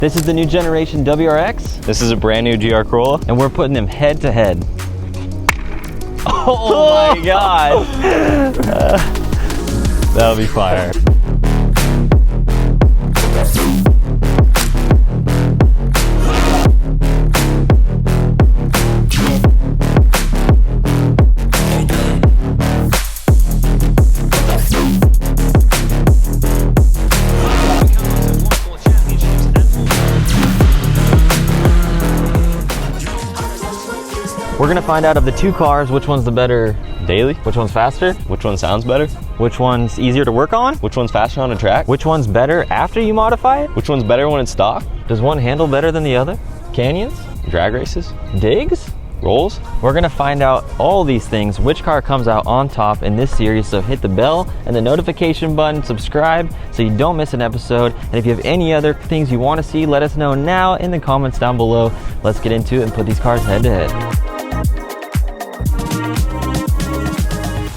This is the new generation WRX. This is a brand new GR Corolla. And we're putting them head to head. Oh my God. That'll be fire. We're gonna find out of the two cars, which one's the better Daily? which one's faster, Which one sounds better? which one's easier to work on, Which one's faster on a track? which one's better after you modify it. Which one's better when it's stock? Does one handle better than the other? Canyons? Drag races? Digs? Rolls? We're gonna find out all these things, which car comes out on top in this series, so hit the bell and the notification button, subscribe so you don't miss an episode. And if you have any other things you wanna see, let us know now in the comments down below. Let's get into it and put these cars head to head.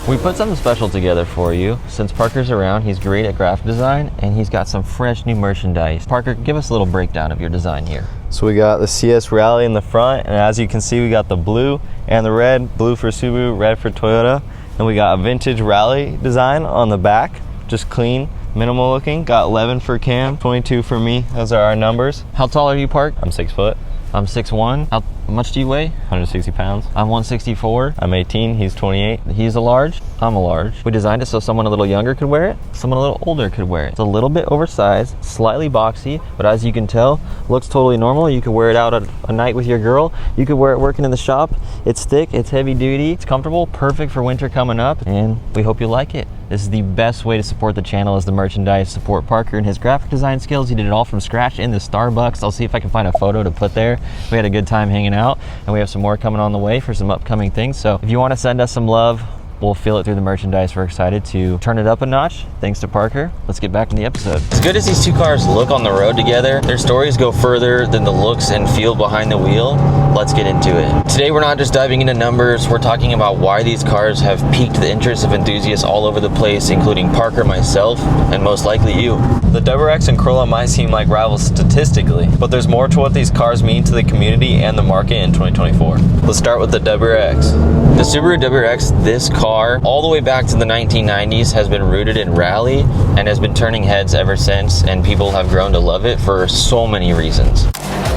We put something special together for you. Since Parker's around, he's great at graphic design and he's got some fresh new merchandise. Parker, give us a little breakdown of your design here. So we got the CS Rally in the front, and as you can see, we got the blue and the red. Blue for Subaru, red for Toyota. And we got a vintage Rally design on the back, just clean, minimal looking. Got 11 for Cam, 22 for me. Those are our numbers. How tall are you, Park? I'm 6 foot, I'm 6'1". How much do you weigh? 160 pounds. I'm 164. I'm 18, he's 28. He's a large, I'm a large. We designed it so someone a little younger could wear it, someone a little older could wear it. It's a little bit oversized, slightly boxy, but as you can tell, looks totally normal. You could wear it out at a night with your girl. You could wear it working in the shop. It's thick, it's heavy duty, it's comfortable, perfect for winter coming up, and we hope you like it. This is the best way to support the channel is the merchandise. Support Parker and his graphic design skills. He did it all from scratch in the Starbucks. I'll see if I can find a photo to put there. We had a good time hanging out, and we have some more coming on the way for some upcoming things. So if you want to send us some love, we'll feel it through the merchandise. We're excited to turn it up a notch. Thanks to Parker. Let's get back in the episode. As good as these two cars look on the road together, their stories go further than the looks and feel behind the wheel. Let's get into it. Today we're not just diving into numbers, we're talking about why these cars have piqued the interest of enthusiasts all over the place, including Parker, myself, and most likely you. The WRX and Corolla might seem like rivals statistically, but there's more to what these cars mean to the community and the market in 2024. Let's start with the WRX. The Subaru WRX, this car, all the way back to the 1990s, has been rooted in rally and has been turning heads ever since, and people have grown to love it for so many reasons.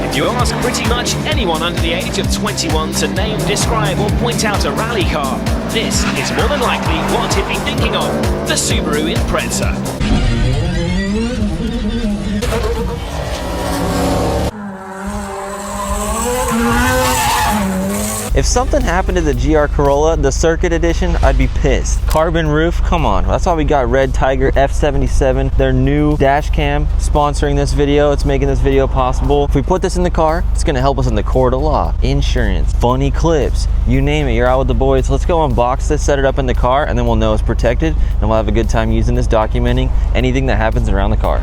If you ask pretty much anyone under the age of 21 to name, describe or point out a rally car, this is more than likely what he'd be thinking of, the Subaru Impreza. If something happened to the GR Corolla, the Circuit Edition, I'd be pissed. Carbon roof, come on. That's why we got REDTIGER F77, their new dash cam, sponsoring this video. It's making this video possible. If we put this in the car, it's gonna help us in the court of law, insurance, funny clips, you name it. You're out with the boys. Let's go unbox this, set it up in the car, and then we'll know it's protected, and we'll have a good time using this, documenting anything that happens around the car.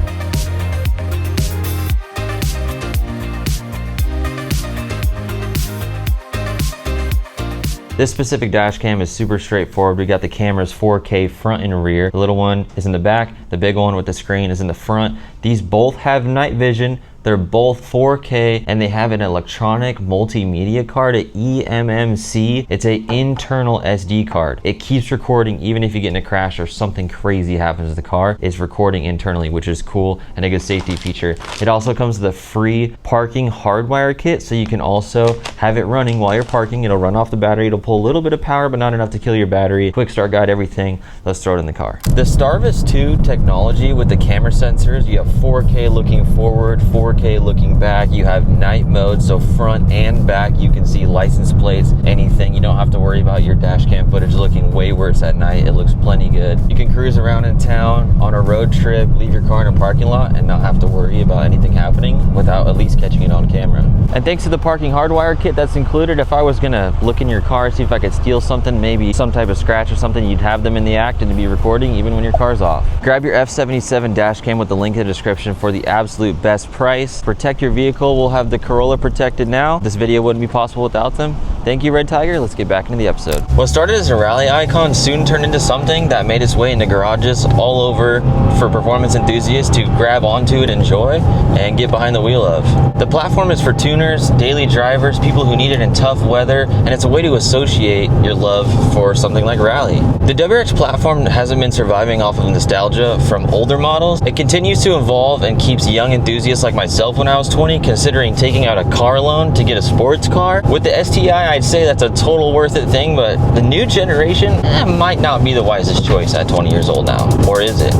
This specific dash cam is super straightforward. We got the cameras 4K front and rear. The little one is in the back. The big one with the screen is in the front. These both have night vision. They're both 4K, and they have an electronic multimedia card, an eMMC. It's an internal SD card. It keeps recording even if you get in a crash or something crazy happens to the car. It's recording internally, which is cool and a good safety feature. It also comes with a free parking hardwire kit, so you can also have it running while you're parking. It'll run off the battery. It'll pull a little bit of power, but not enough to kill your battery. Quick start guide, everything. Let's throw it in the car. The Starvis 2 technology with the camera sensors, you have 4K looking forward, 4K looking back. You have night mode, so front and back you can see license plates, anything. You don't have to worry about your dash cam footage looking way worse at night. It looks plenty good. You can cruise around in town on a road trip, leave your car in a parking lot, and not have to worry about anything happening without at least catching it on camera. And thanks to the parking hardwire kit that's included, if I was gonna look in your car, see if I could steal something, maybe some type of scratch or something, you'd have them in the act and to be recording even when your car's off. Grab your F77 dash cam with the link in the description for the absolute best price. Protect your vehicle. We'll have the Corolla protected now. This video wouldn't be possible without them. Thank you, Red Tiger. Let's get back into the episode. What started as a rally icon soon turned into something that made its way into garages all over for performance enthusiasts to grab onto it, enjoy, and get behind the wheel of. The platform is for tuners, daily drivers, people who need it in tough weather, and it's a way to associate your love for something like rally. The WRX platform hasn't been surviving off of nostalgia from older models. It continues to evolve and keeps young enthusiasts like myself when I was 20 considering taking out a car loan to get a sports car. With the STI, I'd say that's a total worth it thing, but the new generation might not be the wisest choice at 20 years old now. Or is it?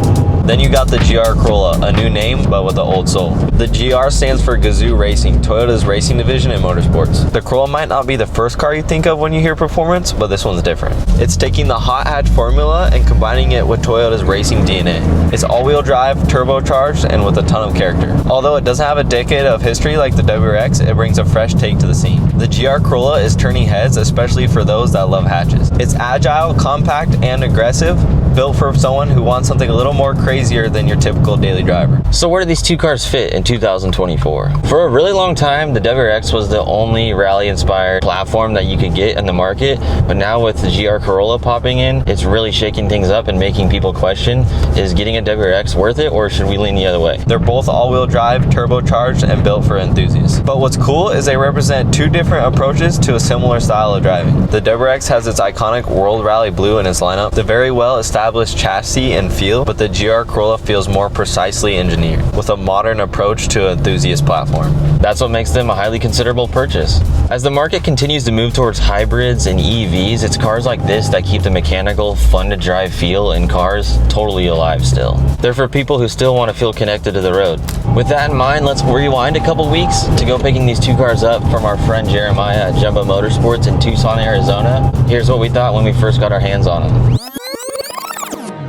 Then you got the GR Corolla, a new name, but with an old soul. The GR stands for Gazoo Racing, Toyota's racing division in motorsports. The Corolla might not be the first car you think of when you hear performance, but this one's different. It's taking the hot hatch formula and combining it with Toyota's racing DNA. It's all-wheel drive, turbocharged, and with a ton of character. Although it doesn't have a decade of history like the WRX, it brings a fresh take to the scene. The GR Corolla is turning heads, especially for those that love hatches. It's agile, compact, and aggressive, built for someone who wants something a little more crazier than your typical daily driver. So where do these two cars fit in 2024? For a really long time, the WRX was the only rally-inspired platform that you could get in the market, but now with the GR Corolla popping in, it's really shaking things up and making people question, is getting a WRX worth it, or should we lean the other way? They're both all-wheel drive, turbocharged, and built for enthusiasts. But what's cool is they represent two different approaches to a similar style of driving. The WRX has its iconic World Rally Blue in its lineup, the very well-established chassis and feel, but the GR Corolla feels more precisely engineered, with a modern approach to an enthusiast platform. That's what makes them a highly considerable purchase. As the market continues to move towards hybrids and EVs, it's cars like this that keep the mechanical, fun-to-drive feel in cars totally alive still. They're for people who still want to feel connected to the road. With that in mind, let's rewind a couple weeks to go picking these two cars up from our friend Jeremiah at Jumbo Motorsports in Tucson, Arizona. Here's what we thought when we first got our hands on them.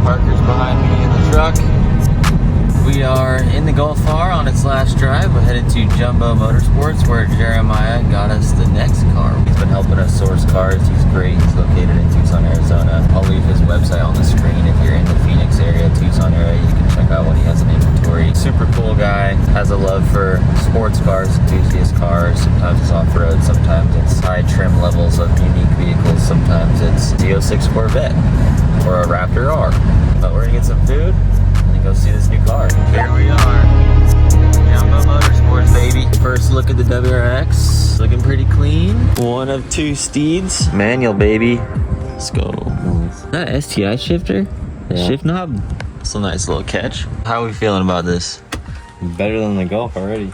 Parker's behind me in the truck. We are in the Gulf R on its last drive. We're headed to Jumbo Motorsports where Jeremiah got us the next car. He's been helping us source cars. He's great. He's located in Tucson, Arizona. I'll leave his website on the screen. If you're in the Phoenix area, Tucson area, you can check out what he has in inventory. Super cool guy. Has a love for sports cars, enthusiast cars. Sometimes it's off-road. Sometimes it's high trim levels of unique vehicles. Sometimes it's Z06 Corvette or a Raptor R. But we're gonna get some food and then go see this new car. Here we are, Jumbo Motorsports, baby. First look at the WRX, looking pretty clean. One of two steeds. Manual, baby. Let's go. Is that an STI shifter? Yeah. Shift knob? That's a nice little catch. How are we feeling about this? Better than the Golf already.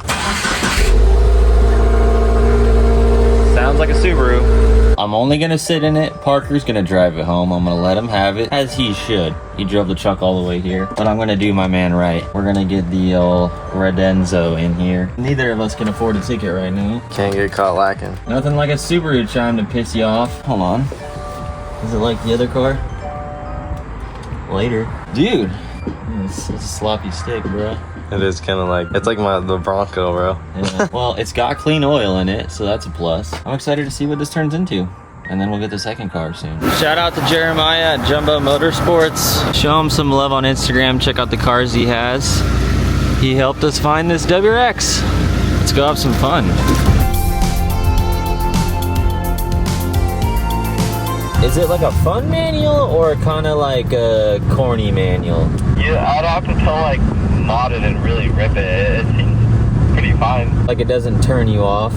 Sounds like a Subaru. I'm only gonna sit in it. Parker's gonna drive it home. I'm gonna let him have it, as he should. He drove the truck all the way here. But I'm gonna do my man right. We're gonna get the old Redenzo in here. Neither of us can afford a ticket right now. Can't get caught lacking. Nothing like a Subaru chime to piss you off. Hold on. Is it like the other car? Later. Dude, it's a sloppy stick, bro. It is kind of like, it's like the Bronco, bro. Yeah. Well, it's got clean oil in it, so that's a plus. I'm excited to see what this turns into. And then we'll get the second car soon. Shout out to Jeremiah at Jumbo Motorsports. Show him some love on Instagram. Check out the cars he has. He helped us find this WRX. Let's go have some fun. Is it like a fun manual or kind of like a corny manual? Yeah, I'd have to tell like mod it and really rip it. It seems pretty fine. Like it doesn't turn you off?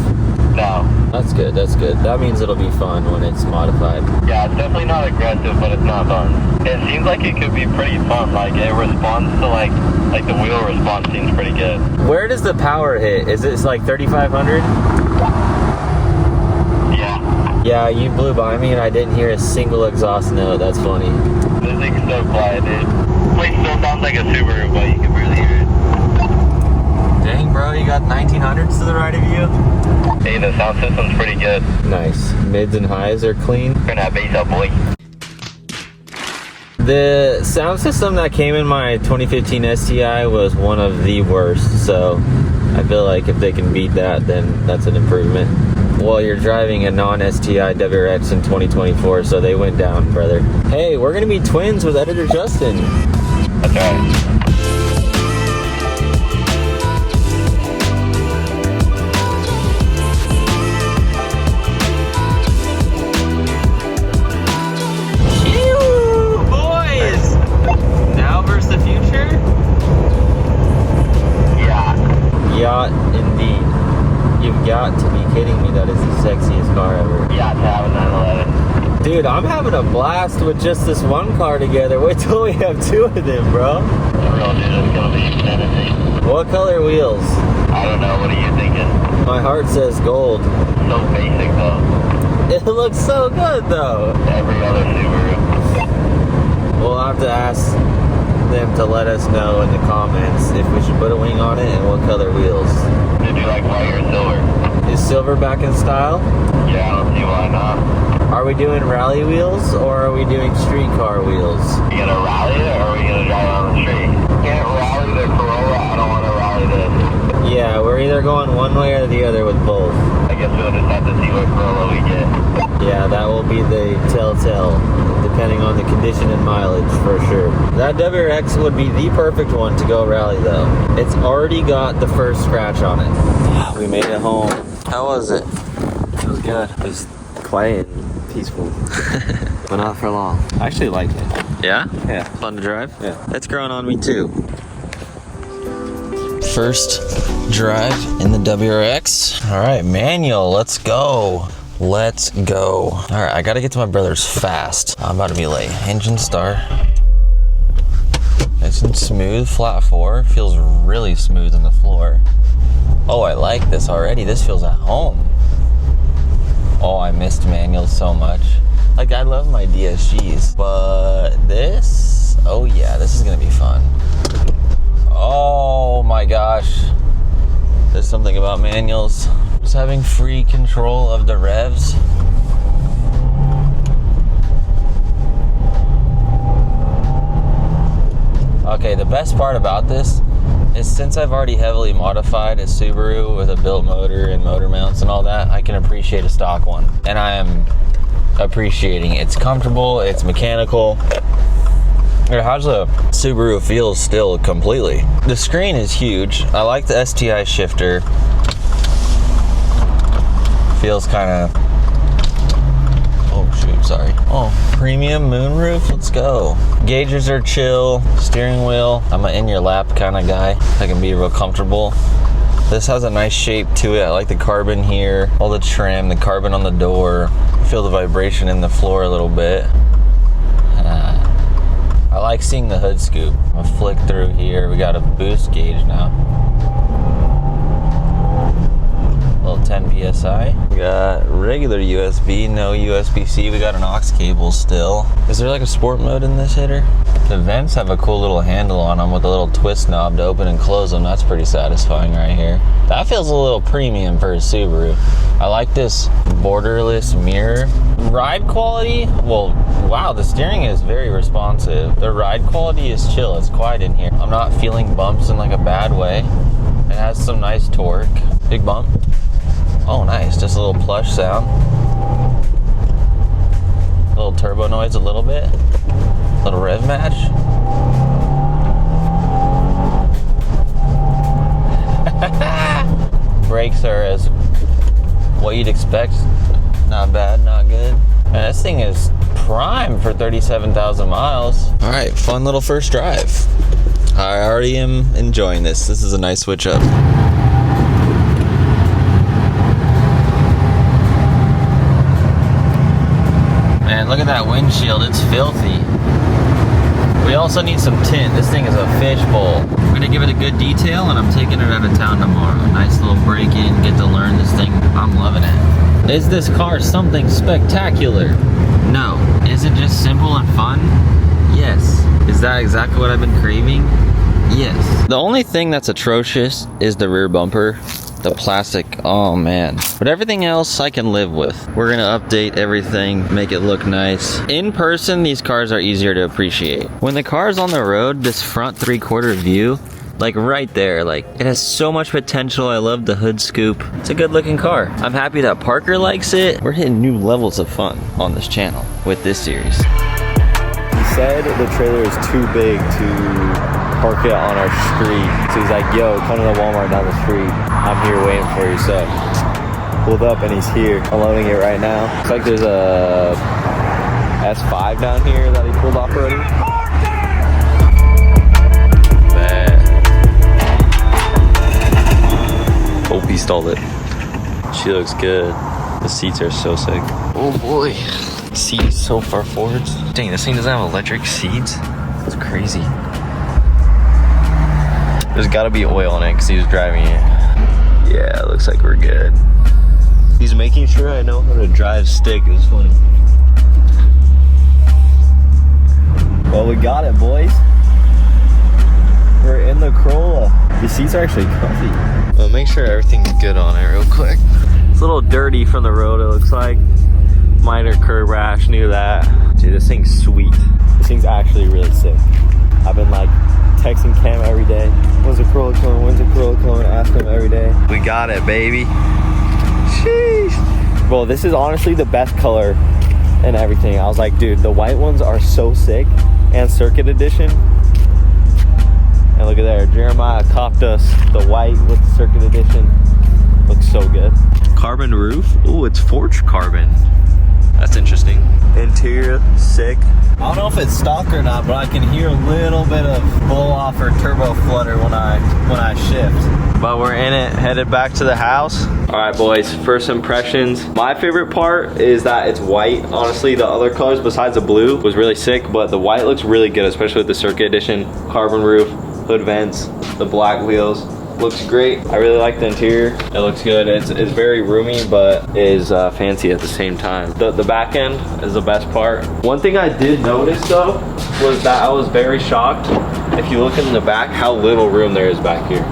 No. That's good, that's good. That means it'll be fun when it's modified. Yeah, it's definitely not aggressive, but it's not fun. It seems like it could be pretty fun. Like it responds to like the wheel response seems pretty good. Where does the power hit? Is it like 3,500? Yeah. Yeah, you blew by me and I didn't hear a single exhaust note. That's funny. This thing's so quiet, dude. Place still sounds like a Subaru, but you can barely hear it. Dang, bro, you got 1900s to the right of you? Hey, the sound system's pretty good. Nice. Mids and highs are clean. Turn that bass up, boy. The sound system that came in my 2015 STI was one of the worst, so I feel like if they can beat that, then that's an improvement. Well, you're driving a non-STI WRX in 2024, so they went down, brother. Hey, we're gonna be twins with editor Justin. That's right. You've got to be kidding me. That is the sexiest car ever. Yeah, to have a 911. Dude, I'm having a blast with just this one car together. Wait till we have two of them, bro. The real dude is gonna be insanity. What color wheels? I don't know, what are you thinking? My heart says gold. So basic though. It looks so good though. Every other Subaru. We'll have to ask them to let us know in the comments if we should put a wing on it and what color wheels. Did you like white or silver? Is silver back in style? Yeah, I don't see why not. Are we doing rally wheels or are we doing street car wheels? You gonna rally it or are we gonna drive on the street? Can't rally the Corolla, I don't wanna rally this. Yeah, we're either going one way or the other with both. I guess we'll just have to see what Corolla we get. Yeah, that will be the telltale, depending on the condition and mileage for sure. That WRX would be the perfect one to go rally though. It's already got the first scratch on it. We made it home. How was it? It was good. It was quiet and peaceful, but not for long. I actually liked it. Yeah? Yeah. Fun to drive? Yeah. It's growing on me too. First drive in the WRX. All right, manual, let's go. Let's go. All right, I gotta get to my brother's fast. I'm about to be late. Engine start. Nice and smooth, flat 4. Feels really smooth on the floor. Oh, I like this already. This feels at home. Oh, I missed manuals so much. Like, I love my DSGs, but this, oh yeah, this is gonna be fun. Oh my gosh. There's something about manuals. Just having free control of the revs. Okay, the best part about this is since I've already heavily modified a Subaru with a built motor and motor mounts and all that, I can appreciate a stock one. And I am appreciating it. It's comfortable, it's mechanical. It has a Subaru feel still completely. The screen is huge. I like the STI shifter. Feels kind of, oh shoot, sorry. Oh, premium moonroof, let's go. Gauges are chill, steering wheel. I'm an in your lap kind of guy. I can be real comfortable. This has a nice shape to it. I like the carbon here, all the trim, the carbon on the door. Feel the vibration in the floor a little bit. I like seeing the hood scoop. I'm gonna flick through here. We got a boost gauge now. Little 10 PSI. We got regular USB, no USB-C. We got an aux cable still. Is there like a sport mode in this hitter? The vents have a cool little handle on them with a little twist knob to open and close them. That's pretty satisfying right here. That feels a little premium for a Subaru. I like this borderless mirror. Ride quality, well, wow, the steering is very responsive. The ride quality is chill, it's quiet in here. I'm not feeling bumps in like a bad way. It has some nice torque. Big bump. Oh, nice, just a little plush sound. A little turbo noise a little bit. Little rev match. Brakes are as what you'd expect. Not bad, not good. Man, this thing is prime for 37,000 miles. All right, fun little first drive. I already am enjoying this. This is a nice switch up. Man, look at that windshield, it's filthy. We also need some tint. This thing is a fishbowl. I'm gonna give it a good detail and I'm taking it out of town tomorrow. Nice little break-in, get to learn this thing. I'm loving it. Is this car something spectacular? No. Is it just simple and fun? Yes. Is that exactly what I've been craving? Yes. The only thing that's atrocious is the rear bumper. The plastic, oh man. But everything else I can live with. We're gonna update everything, make it look nice. In person, these cars are easier to appreciate. When the car's on the road, this front 3/4 view, like right there, like it has so much potential. I love the hood scoop. It's a good looking car. I'm happy that Parker likes it. We're hitting new levels of fun on this channel with this series. He said the trailer is too big to park it on our street. So he's like, yo, come to the Walmart down the street. I'm here waiting for you. So pulled up and he's here unloading it right now. Looks like there's a S5 down here that he pulled off already. Bad. Hope he stalled it. She looks good. The seats are so sick. Oh boy. Seats so far forwards. Dang, this thing doesn't have electric seats. It's crazy. There's gotta be oil in it because he was driving it. Yeah, it looks like we're good. He's making sure I know how to drive stick. It was funny. Well, we got it, boys. We're in the Corolla. The seats are actually comfy. Well, make sure everything's good on it real quick. It's a little dirty from the road, it looks like. Minor curb rash, knew that. Dude, this thing's sweet. This thing's actually really sick. I've been like texting Cam every day. When's the Corolla coming? When's the Corolla coming? Ask him every day. We got it, baby. Sheesh. Bro, this is honestly the best color and everything. I was like, dude, the white ones are so sick. And Circuit Edition. And look at there, Jeremiah copped us the white with the Circuit Edition. Looks so good. Carbon roof. Ooh, it's forged carbon. That's interesting. Interior, sick. I don't know if it's stock or not, but I can hear a little bit of blow off or turbo flutter when I shift. But we're in it, headed back to the house. All right, boys, first impressions. My favorite part is that it's white. Honestly, the other colors besides the blue was really sick, but the white looks really good, especially with the Circuit Edition, carbon roof, hood vents, the black wheels. Looks great. I really like the interior. It looks good. It's very roomy, but is fancy at the same time. The back end is the best part. One thing I did notice though was that I was very shocked. If you look in the back, how little room there is back here.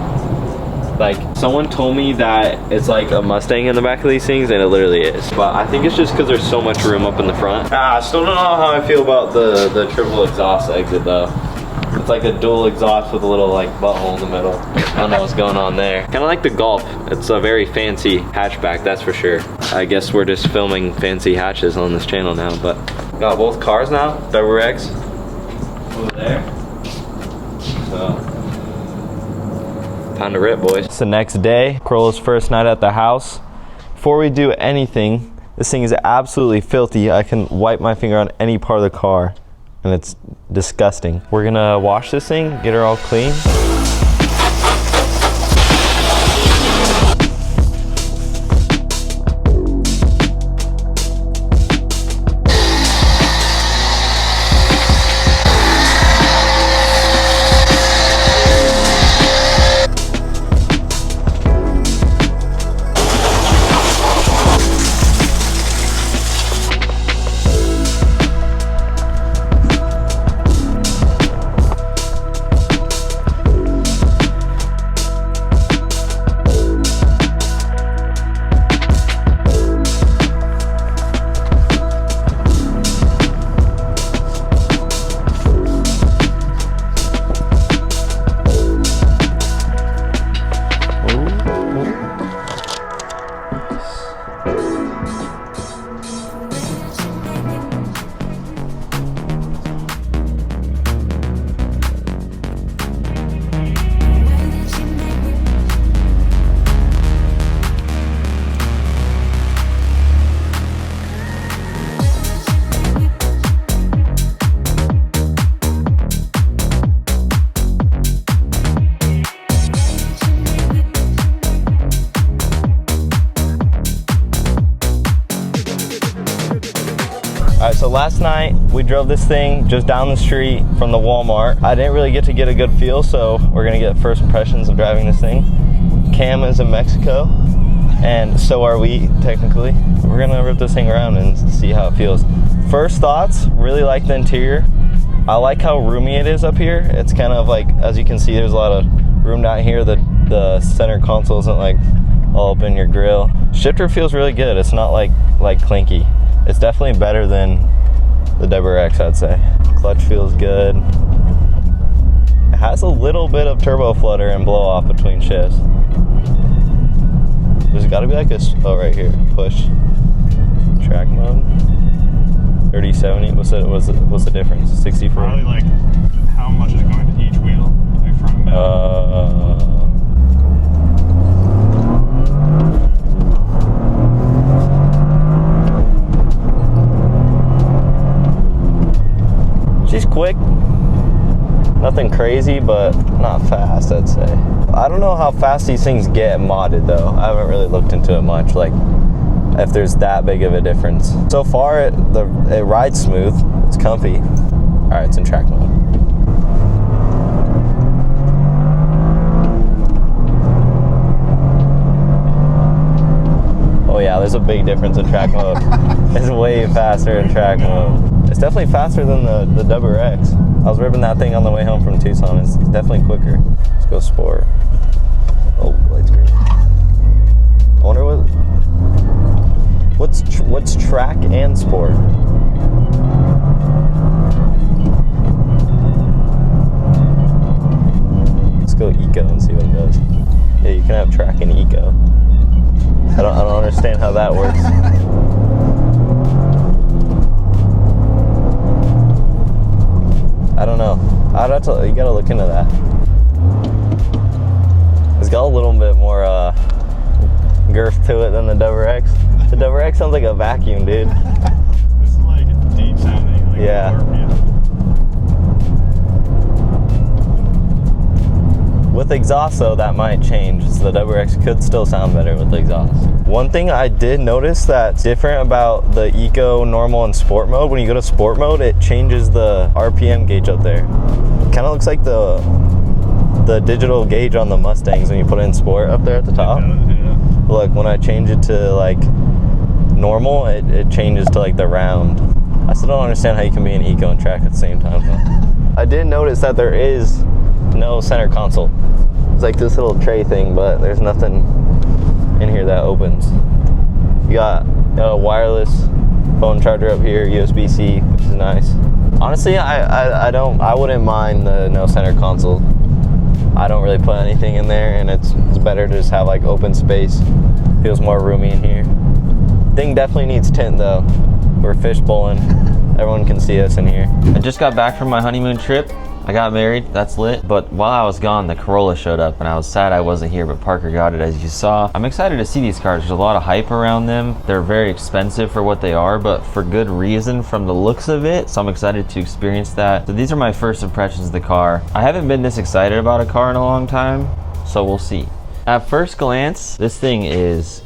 Like, someone told me that it's like a Mustang in the back of these things, and it literally is. But I think it's just because there's so much room up in the front. I still don't know how I feel about the triple exhaust exit though. It's like a dual exhaust with a little like butthole in the middle. I don't know what's going on there. Kind of like the Golf. It's a very fancy hatchback, that's for sure. I guess we're just filming fancy hatches on this channel now, but got both cars now. WRX over there. So, time to rip, boys. It's the next day. Corolla's first night at the house. Before we do anything, this thing is absolutely filthy. I can wipe my finger on any part of the car, and it's disgusting. We're gonna wash this thing, get her all clean. Alright, so last night we drove this thing just down the street from the Walmart. I didn't really get to get a good feel, so we're gonna get first impressions of driving this thing. Cam is in Mexico, and so are we, technically. We're gonna rip this thing around and see how it feels. First thoughts, really like the interior. I like how roomy it is up here. It's kind of like, as you can see, there's a lot of room down here. The center console isn't like all up in your grill. Shifter feels really good. It's not like clinky. It's definitely better than the WRX, I'd say. Clutch feels good. It has a little bit of turbo flutter and blow off between shifts. There's gotta be like a, oh, right here, push. Track mode. 30-70, what's the difference? 60 for? Probably like how much is going to each wheel, like front and back. She's quick. Nothing crazy, but not fast, I'd say. I don't know how fast these things get modded though. I haven't really looked into it much, like if there's that big of a difference. So far, it rides smooth. It's comfy. All right, it's in track mode. Oh yeah, there's a big difference in track mode. It's way faster in track mode. It's definitely faster than the WRX. I was ripping that thing on the way home from Tucson. It's definitely quicker. Let's go sport. Oh, light's green. I wonder what's track and sport. Let's go eco and see what it does. Yeah, you can have track and eco. I don't understand how that works. I don't know. You gotta look into that. It's got a little bit more girth to it than the WRX. The WRX sounds like a vacuum, dude. This is like deep sounding. Like Yeah. With exhaust though, that might change. So the WRX could still sound better with the exhaust. One thing I did notice that's different about the eco, normal, and sport mode, when you go to sport mode, it changes the RPM gauge up there. Kind of looks like the digital gauge on the Mustangs when you put it in sport up there at the top. Yeah. Look, when I change it to like normal, it changes to like the round. I still don't understand how you can be an eco and track at the same time though. I did notice that there is no center console. It's like this little tray thing, but there's nothing in here that opens. You got a wireless phone charger up here, USB-C, which is nice. Honestly, I wouldn't mind the no center console. I don't really put anything in there, and it's better to just have like open space. Feels more roomy in here. Thing definitely needs tint though. We're fish bowling. Everyone can see us in here. I just got back from my honeymoon trip. I got married, that's lit. But while I was gone, the Corolla showed up and I was sad I wasn't here, but Parker got it as you saw. I'm excited to see these cars. There's a lot of hype around them. They're very expensive for what they are, but for good reason from the looks of it. So I'm excited to experience that. So these are my first impressions of the car. I haven't been this excited about a car in a long time, so we'll see. At first glance, this thing is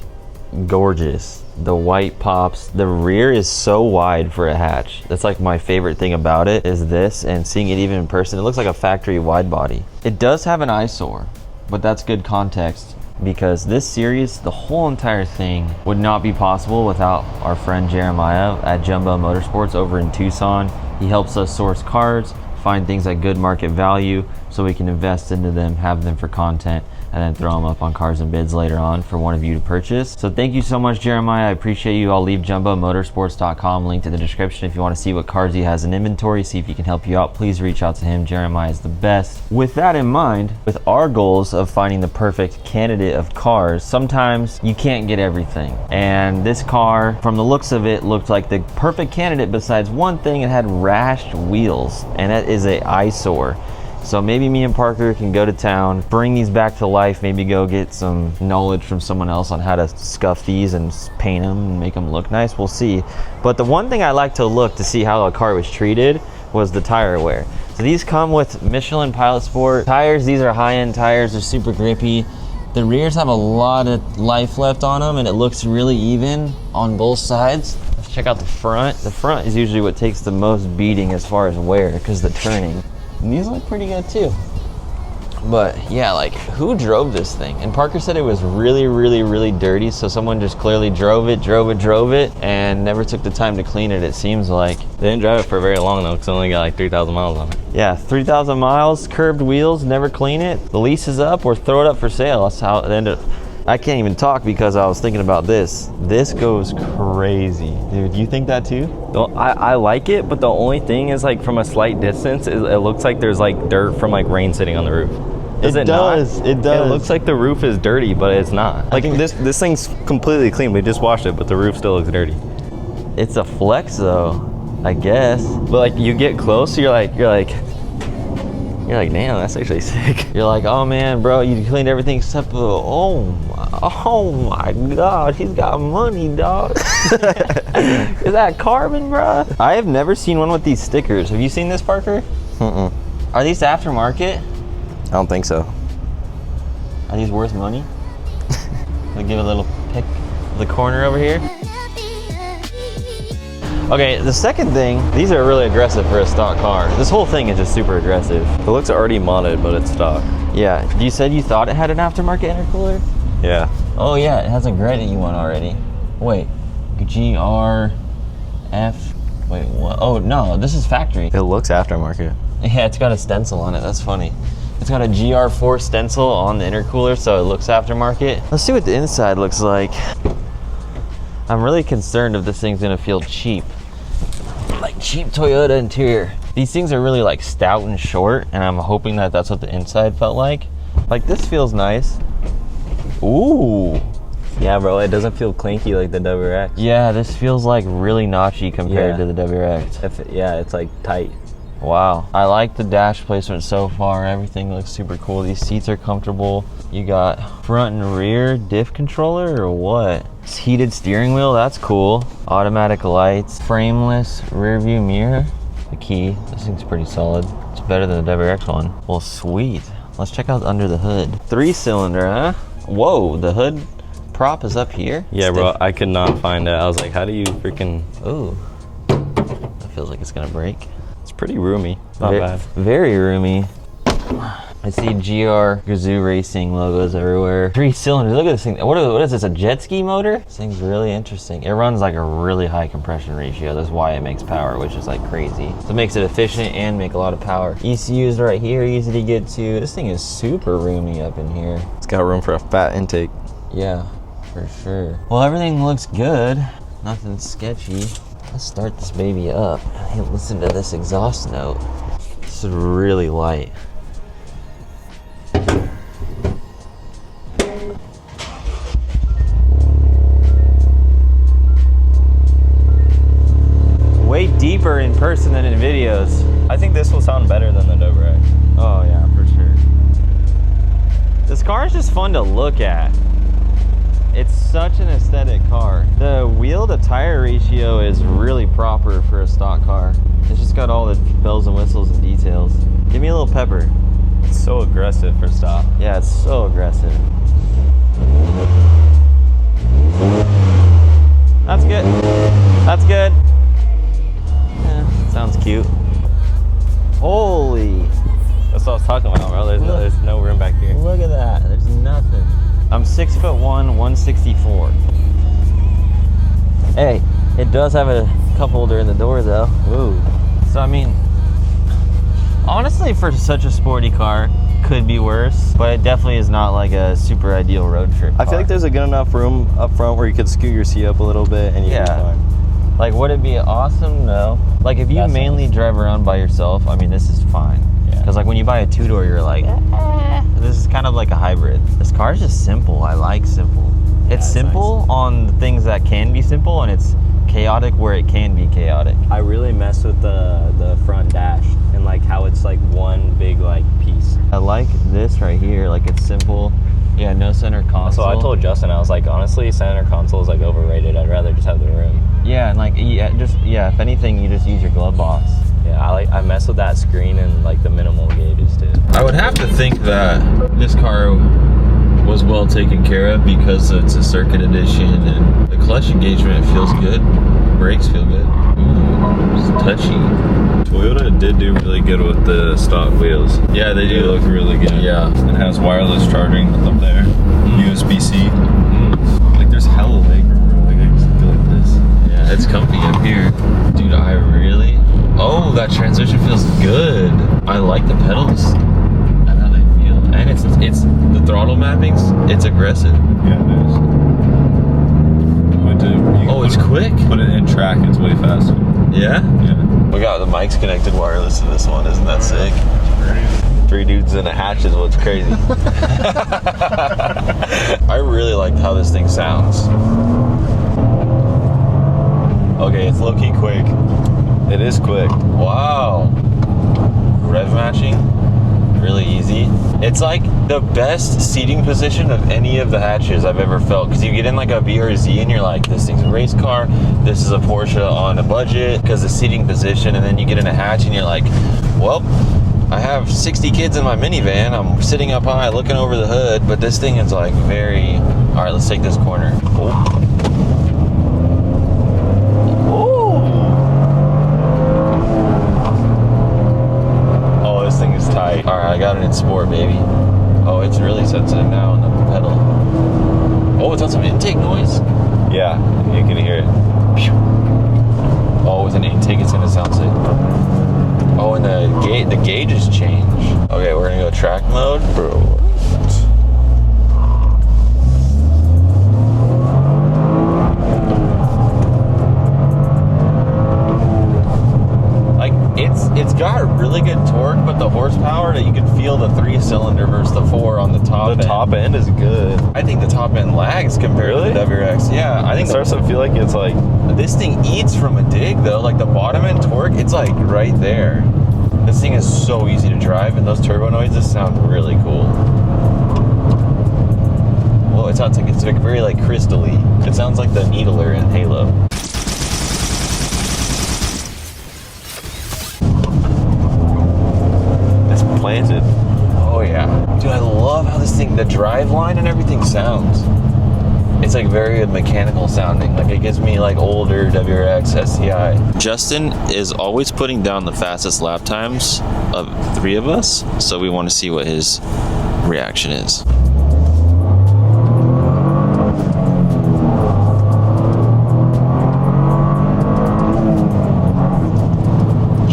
gorgeous. The white pops. The rear is so wide for a hatch. That's like my favorite thing about it is this, and seeing it even in person, it looks like a factory wide body. It does have an eyesore, but that's good context because this series, the whole entire thing would not be possible without our friend Jeremiah at Jumbo Motorsports over in Tucson. He helps us source cars, find things at good market value so we can invest into them, have them for content, and then throw them up on Cars and Bids later on for one of you to purchase. So thank you so much, Jeremiah. I appreciate you. I'll leave jumbomotorsports.com linked in the description if you want to see what cars he has in inventory, see if he can help you out. Please reach out to him. Jeremiah is the best. With that in mind, with our goals of finding the perfect candidate of cars, sometimes you can't get everything. And this car, from the looks of it, looked like the perfect candidate besides one thing. It had rashed wheels, and that is an eyesore. So maybe me and Parker can go to town, bring these back to life, maybe go get some knowledge from someone else on how to scuff these and paint them and make them look nice. We'll see. But the one thing I like to look to see how a car was treated was the tire wear. So these come with Michelin Pilot Sport tires. These are high-end tires. They're super grippy. The rears have a lot of life left on them, and it looks really even on both sides. Let's check out the front. The front is usually what takes the most beating as far as wear because the turning. And these look pretty good too. But yeah, like who drove this thing? And Parker said it was really, really, really dirty. So someone just clearly drove it, and never took the time to clean it, it seems like. They didn't drive it for very long though, because it only got like 3,000 miles on it. Yeah, 3,000 miles, curved wheels, never clean it. The lease is up or throw it up for sale. That's how it ended up. I can't even talk because I was thinking about this. This goes crazy. Dude, you think that too? I like it, but the only thing is like from a slight distance, it looks like there's like dirt from like rain sitting on the roof. It does. It does. It looks like the roof is dirty, but it's not. Like this thing's completely clean. We just washed it, but the roof still looks dirty. It's a flex though, I guess. But like you get close, you're like, damn, that's actually sick. You're like, oh man, bro, you cleaned everything except for, oh my God, he's got money, dog. Is that carbon, bro? I have never seen one with these stickers. Have you seen this, Parker? Mm-mm. Are these aftermarket? I don't think so. Are these worth money? We'll give a little pick of the corner over here. Okay, the second thing, these are really aggressive for a stock car. This whole thing is just super aggressive. It looks already modded, but it's stock. Yeah, you said you thought it had an aftermarket intercooler? Yeah. Oh yeah, it has a Gradient one already. Wait, GRF, wait, what? Oh no, this is factory. It looks aftermarket. Yeah, it's got a stencil on it, that's funny. It's got a GR4 stencil on the intercooler, so it looks aftermarket. Let's see what the inside looks like. I'm really concerned if this thing's gonna feel cheap. Like cheap Toyota interior. These things are really like stout and short, and I'm hoping that that's what the inside felt like. Like this feels nice. Ooh. Yeah, bro, it doesn't feel clinky like the WRX. Yeah, this feels like really notchy compared to the WRX. Yeah, it's like tight. Wow. I like the dash placement so far. Everything looks super cool. These seats are comfortable. You got front and rear diff controller or what? It's heated steering wheel, that's cool. Automatic lights, frameless rear view mirror. The key, this thing's pretty solid. It's better than the WRX one. Well, sweet. Let's check out under the hood. 3-cylinder, huh? Whoa, the hood prop is up here? Yeah, bro, I could not find it. I was like, how do you freaking... Ooh, that feels like it's gonna break. It's pretty roomy, not bad. Very roomy. I see GR Gazoo Racing logos everywhere. 3 cylinders, look at this thing. What is this, a jet ski motor? This thing's really interesting. It runs like a really high compression ratio. That's why it makes power, which is like crazy. So it makes it efficient and make a lot of power. ECU's right here, easy to get to. This thing is super roomy up in here. It's got room for a fat intake. Yeah, for sure. Well, everything looks good. Nothing sketchy. Let's start this baby up. Hey, listen to this exhaust note. This is really light. Way deeper in person than in videos. I think this will sound better than the WRX. Oh yeah, for sure. This car is just fun to look at. It's such an aesthetic car. The wheel to tire ratio is really proper for a stock car. It's just got all the bells and whistles and details. Give me a little pepper. It's so aggressive for stock. Yeah, it's so aggressive. That's good. That's good. Yeah, sounds cute. Holy. That's what I was talking about, bro. There's no room back here. Look at that. There's nothing. I'm 6'1", 164. Hey, it does have a cup holder in the door though. Ooh. So I mean, honestly, for such a sporty car, could be worse, but it definitely is not like a super ideal road trip car. I feel like there's a good enough room up front where you could scoot your seat up a little bit and you'd be fine. Like, would it be awesome? No. Like, if you That's mainly nice. drive around by yourself, I mean, this is fine. Yeah. Because, like, when you buy a two-door, you're like, this is kind of like a hybrid. This car is just simple. I like simple. It's simple on the things that can be simple, and it's chaotic where it can be chaotic. I really mess with the front dash and like how it's like one big like piece. I like this right here. Like, it's simple. Yeah, no center console. So I told Justin, I was like, honestly, center console is like overrated. I'd rather just have the room. Yeah, and like, if anything, you just use your glove box. Yeah, I mess with that screen and like the minimal gauges too. I would have to think that this car was well taken care of because it's a circuit edition and the clutch engagement feels good. Brakes feel good. Ooh, it's touchy. Toyota did do really good with the stock wheels. Yeah, they They do. look really good. Yeah. It has wireless charging up there. USB-C. Like there's hella leg room, bro. Like I just feel like this. Yeah, it's comfy up here. Dude, I really... Oh, that transmission feels good. I like the pedals and how they feel. And it's the throttle mappings, it's aggressive. Yeah, it is. But Oh, it's quick. Put it in track, it's way faster. Yeah? Yeah. We got the mics connected wireless to this one. Isn't that sick? 3 dudes in a hatch is what's crazy. I really liked how this thing sounds. Okay, it's low-key quick. It is quick. Wow. Rev matching, really easy. It's like the best seating position of any of the hatches I've ever felt, because you get in like a BRZ and you're like, this thing's a race car, this is a Porsche on a budget, because the seating position, and then you get in a hatch and you're like, well, I have 60 kids in my minivan. I'm sitting up high looking over the hood, but this thing is like very... All right, let's take this corner. Oh, this thing is tight. All right, I got it in sport, baby. Oh, it's really sensitive now on the pedal. Oh, it's on some intake noise. Yeah, you can hear it. Oh, with an intake, it's gonna sound sick. Oh, and the gauges change. Okay, we're gonna go track mode. Bro. Like, it's got really good torque, but the horsepower that you can feel the 3-cylinder versus the 4 on the top end. The top end is good. I think the top end lags compared to the WRX. Yeah, I think It starts to feel like it's like... this thing eats from a dig though. Like the bottom end torque, it's like right there. This thing is so easy to drive, and those turbo noises sound really cool. Well, it sounds like it's like very like crystally. It sounds like the Needler in Halo. It's planted. Oh yeah, dude, I love how this thing, the drive line and everything sounds. It's like very mechanical sounding. Like it gives me like older WRX SCI. Justin is always putting down the fastest lap times of 3 of us, so we want to see what his reaction is.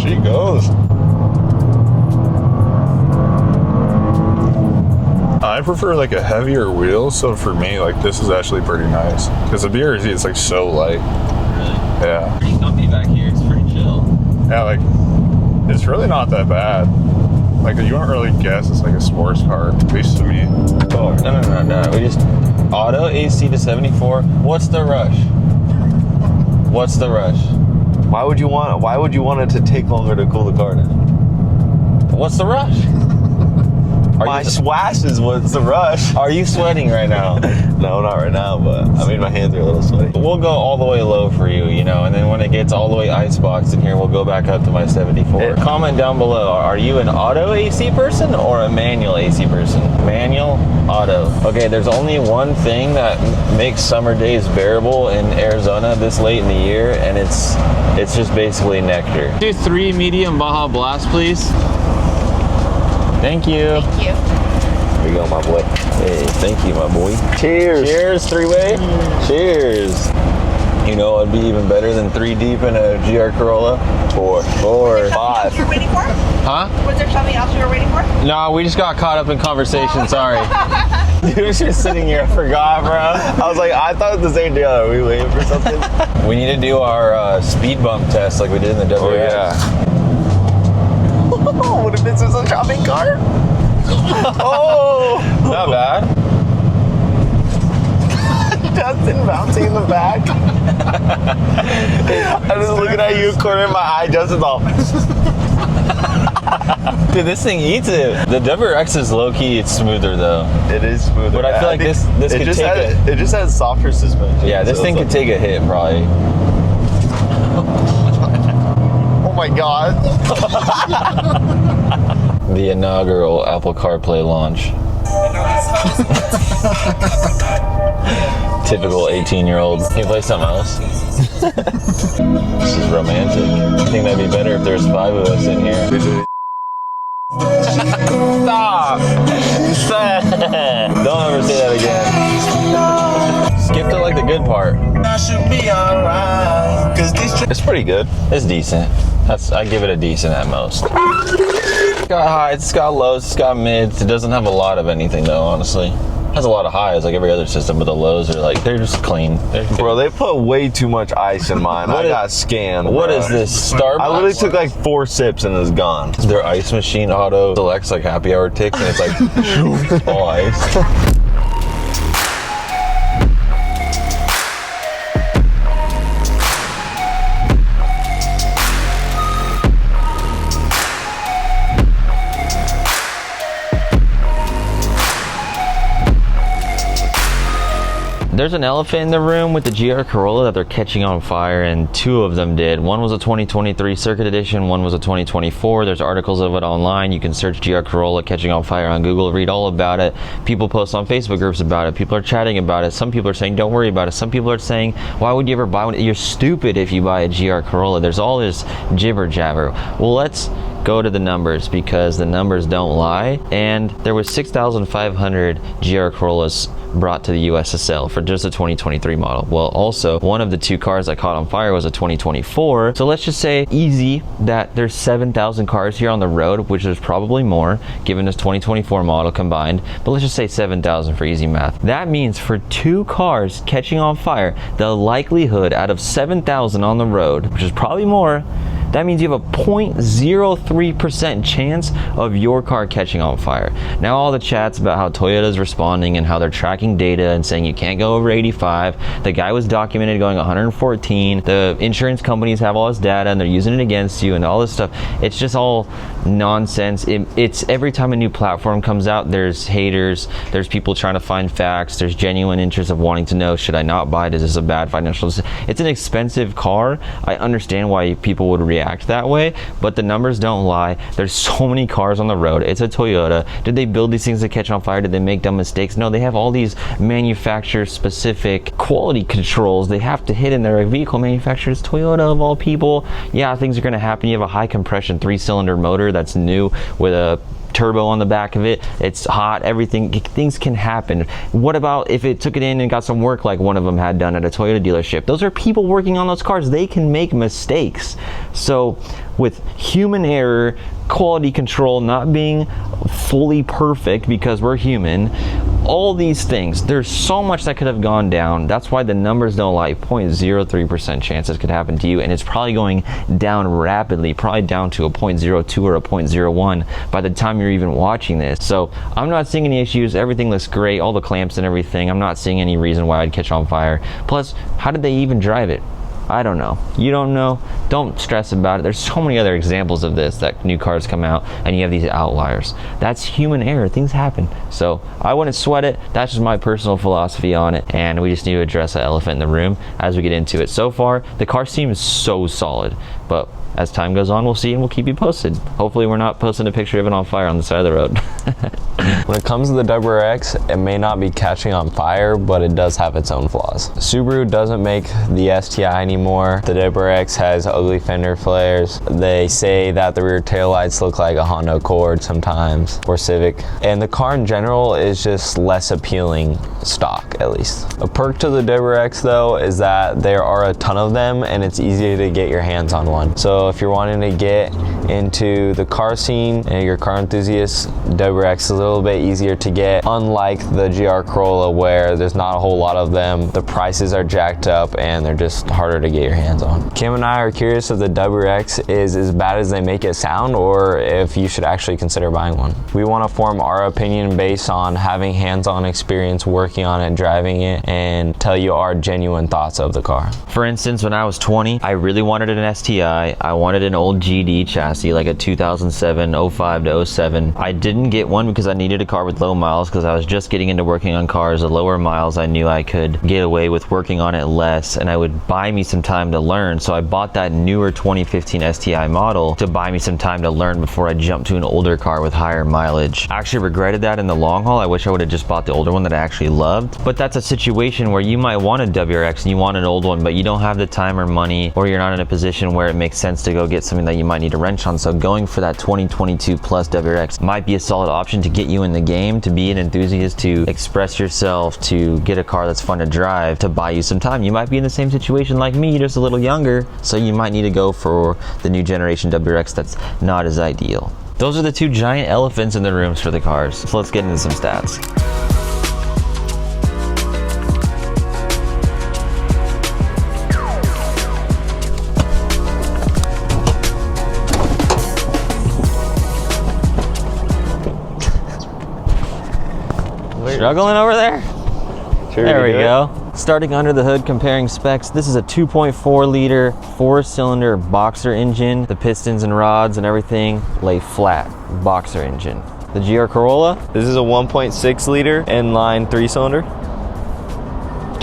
She goes. I prefer like a heavier wheel, so for me, like this is actually pretty nice. Because the BRZ is like so light. Really? Yeah. Pretty comfy back here. It's pretty chill. Yeah, like it's really not that bad. Like you wouldn't really guess it's like a sports car, at least to me. Oh, no. We just auto AC to 74. What's the rush? What's the rush? Why would you want it to take longer to cool the car down? What's the rush? My swash is what's the rush. Are you sweating right now? No, not right now, but I mean my hands are a little sweaty. We'll go all the way low for you, you know, and then when it gets all the way iceboxed in here, we'll go back up to my 74. Comment down below, are you an auto AC person or a manual AC person? Manual, auto. Okay, there's only one thing that makes summer days bearable in Arizona this late in the year, and it's just basically nectar. Do 3 medium Baja Blast, please. Thank you. Thank you. Here you go, my boy. Hey, thank you, my boy. Cheers. Cheers, 3-way. Cheers. You know, it'd be even better than 3 deep in a GR Corolla. 4, 5. You were waiting for? Huh? Was there something else you were waiting for? No, we just got caught up in conversation. Sorry. Dude was just sitting here. I forgot, bro. I was like, I thought it was the same deal. Are we waiting for something? We need to do our speed bump test like we did in the WRX. Oh, yeah. What if this is a shopping cart? Oh! Not bad. Justin bouncing in the back. I'm just looking at you, corner of my eye. Justin's all. Dude, this thing eats it. The WRX is low-key, it's smoother though. It is smoother. But I feel like this could take it. It just has softer suspension. Yeah, this thing could take a hit probably. Oh my god. The inaugural Apple CarPlay launch. Typical 18-year-old. Can you play something else? This is romantic. I think that'd be better if there's 5 of us in here. Stop! Don't ever say that again. Skip to like the good part. It's pretty good. It's decent. I give it a decent at most. It's got highs, it's got lows, it's got mids. It doesn't have a lot of anything though, honestly. It has a lot of highs like every other system, but the lows are like, they're just clean. Bro, they put way too much ice in mine. I got scammed. What bro. is this, Starbucks? I literally took like 4 sips and it's gone. Their ice machine auto selects like happy hour ticks and it's like all ice. There's an elephant in the room with the GR Corolla that they're catching on fire, and two of them did. One was a 2023 Circuit Edition, one was a 2024. There's articles of it online. You can search GR Corolla catching on fire on Google, read all about it. People post on Facebook groups about it. People are chatting about it. Some people are saying don't worry about it. Some people are saying why would you ever buy one? You're stupid if you buy a GR Corolla. There's all this jibber jabber. Well, let's go to the numbers, because the numbers don't lie. And there was 6,500 GR Corollas brought to the US to sell for just a 2023 model. Well, also one of the two cars that caught on fire was a 2024. So let's just say easy that there's 7,000 cars here on the road, which is probably more given this 2024 model combined, but let's just say 7,000 for easy math. That means for two cars catching on fire, the likelihood out of 7,000 on the road, which is probably more, that means you have a 0.03% chance of your car catching on fire. Now all the chats about how Toyota's responding and how they're tracking data and saying you can't go over 85. The guy was documented going 114. The insurance companies have all his data and they're using it against you and all this stuff. It's just all nonsense. It's every time a new platform comes out, there's haters, there's people trying to find facts, there's genuine interest of wanting to know, should I not buy it? Is this a bad financial decision? It's an expensive car. I understand why people would react that way, but the numbers don't lie. There's so many cars on the road. It's a Toyota. Did they build these things to catch on fire? Did they make dumb mistakes? No, they have all these manufacturer specific quality controls they have to hit in their vehicle manufacturers. Toyota of all people. Yeah, things are going to happen. You have a high compression 3-cylinder motor that's new with a turbo on the back of it. It's hot, everything, things can happen. What about if it took it in and got some work like one of them had done at a Toyota dealership? Those are people working on those cars. They can make mistakes. So with human error, quality control not being fully perfect because we're human, all these things, there's so much that could have gone down. That's why the numbers don't lie. 0.03% chance this could happen to you, and it's probably going down rapidly, probably down to a 0.02 or a 0.01 by the time you're even watching this. So I'm not seeing any issues. Everything looks great, all the clamps and everything. I'm not seeing any reason why I'd catch on fire. Plus, how did they even drive it? I don't know. You don't know? Don't stress about it. There's so many other examples of this, that new cars come out and you have these outliers. That's human error. Things happen. So I wouldn't sweat it. That's just my personal philosophy on it. And we just need to address the elephant in the room as we get into it. So far, the car seems so solid, but as time goes on, we'll see and we'll keep you posted. Hopefully we're not posting a picture of it on fire on the side of the road. When it comes to the WRX, it may not be catching on fire, but it does have its own flaws. Subaru doesn't make the STI anymore. The WRX has ugly fender flares. They say that the rear taillights look like a Honda Accord sometimes, or Civic. And the car in general is just less appealing stock, at least. A perk to the WRX though is that there are a ton of them and it's easier to get your hands on one. So if you're wanting to get into the car scene and you're a car enthusiast, WRX is a little bit easier to get, unlike the GR Corolla where there's not a whole lot of them. The prices are jacked up and they're just harder to get your hands on. Kim and I are curious if the WRX is as bad as they make it sound or if you should actually consider buying one. We want to form our opinion based on having hands-on experience working on it, driving it, and tell you our genuine thoughts of the car. For instance, when I was 20, I really wanted an STI. I wanted an old GD chassis, like a 2007, 05 to 07. I didn't get one because I needed a car with low miles because I was just getting into working on cars. The lower miles, I knew I could get away with working on it less and I would buy me some time to learn. So I bought that newer 2015 STI model to buy me some time to learn before I jumped to an older car with higher mileage. I actually regretted that in the long haul. I wish I would have just bought the older one that I actually loved. But that's a situation where you might want a WRX and you want an old one, but you don't have the time or money, or you're not in a position where it makes sense to go get something that you might need to wrench on. So going for that 2022 plus WRX might be a solid option to get you in the game, to be an enthusiast, to express yourself, to get a car that's fun to drive, to buy you some time. You might be in the same situation like me, just a little younger, so you might need to go for the new generation WRX that's not as ideal. Those are the two giant elephants in the rooms for the cars. So let's get into some stats. Struggling over there? Sure, there we go. Starting under the hood, comparing specs, this is a 2.4 liter 4-cylinder boxer engine. The pistons and rods and everything lay flat, boxer engine. The GR Corolla, this is a 1.6 liter inline 3-cylinder.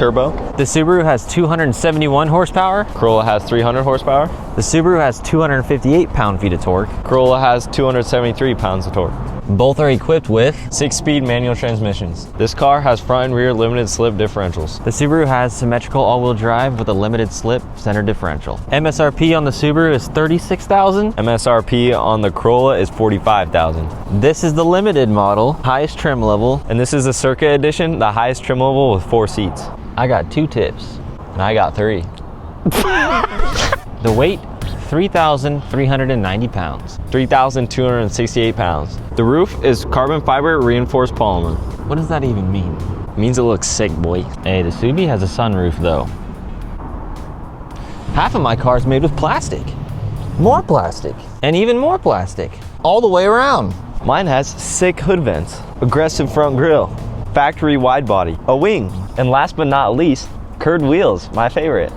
turbo. The Subaru has 271 horsepower. Corolla has 300 horsepower. The Subaru has 258 pound-feet of torque. Corolla has 273 pounds of torque. Both are equipped with 6-speed manual transmissions. This car has front and rear limited slip differentials. the Subaru has symmetrical all-wheel drive with a limited slip center differential. MSRP on the Subaru is $36,000. MSRP on the Corolla is $45,000. This is the limited model, highest trim level. And this is the Circa edition, the highest trim level with 4 seats. I got 2 tips. And I got 3. The weight, 3,390 pounds. 3,268 pounds. The roof is carbon fiber reinforced polymer. What does that even mean? Means it looks sick, boy. Hey, the Subi has a sunroof though. Half of my car is made with plastic. More plastic. And even more plastic. All the way around. Mine has sick hood vents, aggressive front grille, factory wide body, a wing, and last but not least, curved wheels, my favorite.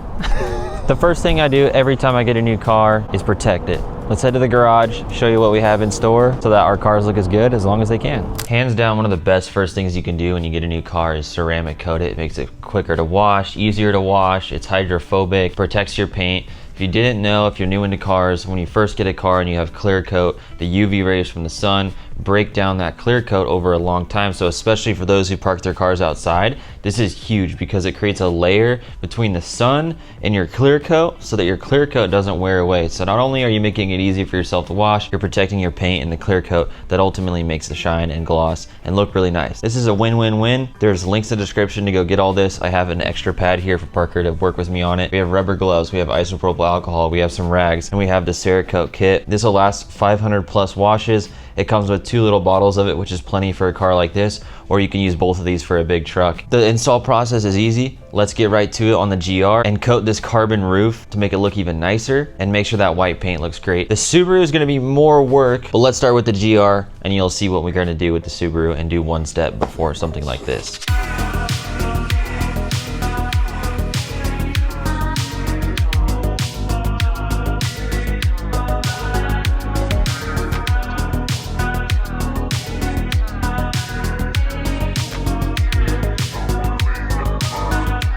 The first thing I do every time I get a new car is protect it. Let's head to the garage, show you what we have in store so that our cars look as good as long as they can. Hands down, one of the best first things you can do when you get a new car is ceramic coat it. It makes it quicker to wash, easier to wash, it's hydrophobic, protects your paint. If you didn't know, if you're new into cars, when you first get a car and you have clear coat, the UV rays from the sun break down that clear coat over a long time. So especially for those who park their cars outside, this is huge because it creates a layer between the sun and your clear coat so that your clear coat doesn't wear away. So not only are you making it easy for yourself to wash, you're protecting your paint and the clear coat that ultimately makes it shine and gloss and look really nice. This is a win-win-win. There's links in the description to go get all this. I have an extra pad here for Parker to work with me on it. We have rubber gloves, we have isopropyl alcohol, we have some rags, and we have the Cerakote kit. This will last 500 plus washes. It comes with 2 little bottles of it, which is plenty for a car like this, or you can use both of these for a big truck. The install process is easy. Let's get right to it on the GR and coat this carbon roof to make it look even nicer and make sure that white paint looks great. The Subaru is gonna be more work, but let's start with the GR and you'll see what we're gonna do with the Subaru and do one step before something like this.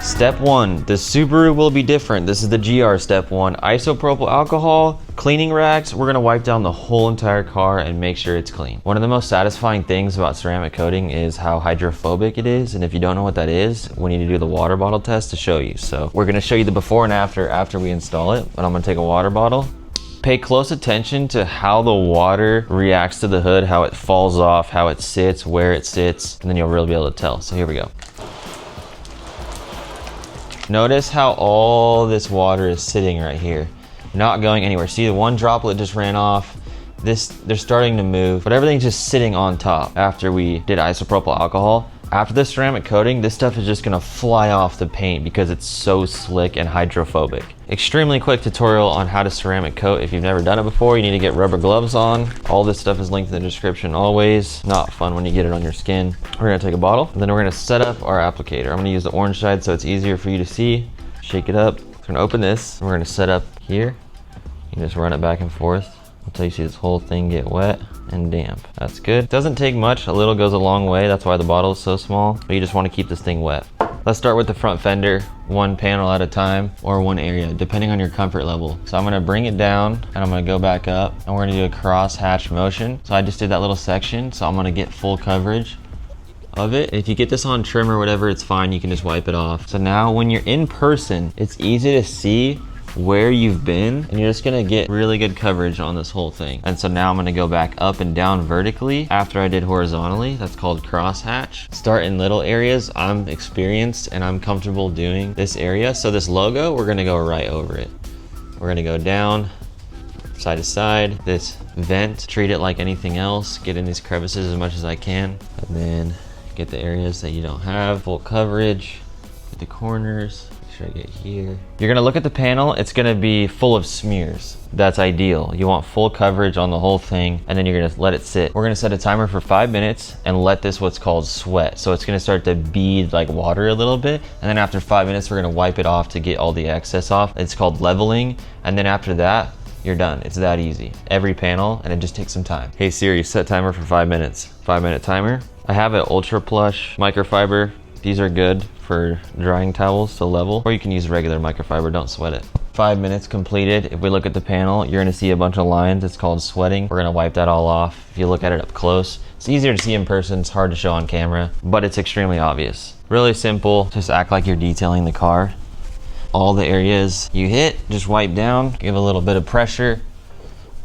Step 1, the Subaru will be different. This is the GR step 1. Isopropyl alcohol, cleaning rags. We're gonna wipe down the whole entire car and make sure it's clean. One of the most satisfying things about ceramic coating is how hydrophobic it is. And if you don't know what that is, we need to do the water bottle test to show you. So we're gonna show you the before and after we install it. But I'm gonna take a water bottle. Pay close attention to how the water reacts to the hood, how it falls off, how it sits, where it sits, and then you'll really be able to tell. So here we go. Notice how all this water is sitting right here, not going anywhere. See, the one droplet just ran off. They're starting to move, but everything's just sitting on top after we did isopropyl alcohol. After the ceramic coating, this stuff is just gonna fly off the paint because it's so slick and hydrophobic. Extremely quick tutorial on how to ceramic coat. If you've never done it before, you need to get rubber gloves on. All this stuff is linked in the description always. Not fun when you get it on your skin. We're gonna take a bottle, and then we're gonna set up our applicator. I'm gonna use the orange side so it's easier for you to see. Shake it up. We're gonna open this, and we're gonna set up here. You can just run it back and forth until you see this whole thing get wet and damp. That's good. Doesn't take much, a little goes a long way. That's why the bottle is so small, but you just wanna keep this thing wet. Let's start with the front fender, one panel at a time or one area, depending on your comfort level. So I'm gonna bring it down and I'm gonna go back up and we're gonna do a cross hatch motion. So I just did that little section, so I'm gonna get full coverage of it. If you get this on trim or whatever, it's fine, you can just wipe it off. So now when you're in person, it's easy to see where you've been, and you're just gonna get really good coverage on this whole thing. And so now I'm gonna go back up and down vertically after I did horizontally. That's called crosshatch. Start in little areas. I'm experienced and I'm comfortable doing this area. So this logo, we're gonna go right over it. We're gonna go down, side to side. This vent, treat it like anything else. Get in these crevices as much as I can. And then get the areas that you don't have. Full coverage, get the corners. Should I get here? You're gonna look at the panel, it's gonna be full of smears. That's ideal. You want full coverage on the whole thing, and then you're gonna let it sit. We're gonna set a timer for 5 minutes and let this what's called sweat. So it's gonna start to bead like water a little bit, and then after 5 minutes, we're gonna wipe it off to get all the excess off. It's called leveling, and then after that, you're done. It's that easy. Every panel, and it just takes some time. Hey Siri, set timer for 5 minutes. 5 minute timer. I have an ultra plush microfiber These are good for drying towels to level, or you can use regular microfiber, don't sweat it. 5 minutes completed. If we look at the panel, you're gonna see a bunch of lines. It's called sweating. We're gonna wipe that all off. If you look at it up close, it's easier to see in person. It's hard to show on camera, but it's extremely obvious. Really simple. Just act like you're detailing the car. All the areas you hit, just wipe down, give a little bit of pressure.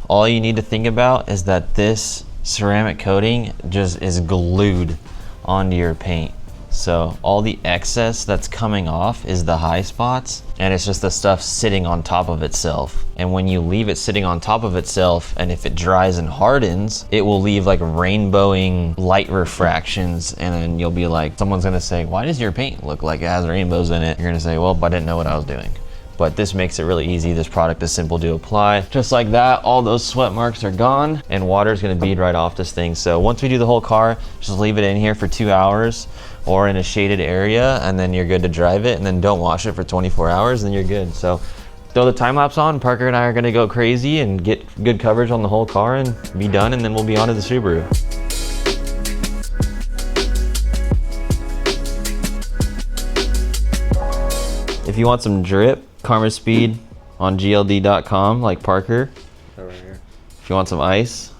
All you need to think about is that this ceramic coating just is glued onto your paint. So all the excess that's coming off is the high spots, and it's just the stuff sitting on top of itself. And when you leave it sitting on top of itself, and if it dries and hardens, it will leave like rainbowing light refractions, and then you'll be like, someone's gonna say, why does your paint look like it has rainbows in it? You're gonna say, well, I didn't know what I was doing. But this makes it really easy. This product is simple to apply. Just like that, all those sweat marks are gone, and water is gonna bead right off this thing. So once we do the whole car, just leave it in here for 2 hours or in a shaded area, and then you're good to drive it, and then don't wash it for 24 hours, and you're good. So throw the time lapse on. Parker and I are gonna go crazy and get good coverage on the whole car and be done, and then we'll be on to the Subaru. If you want some drip, Karma Speed on GLD.com like Parker. Right here. If you want some ice,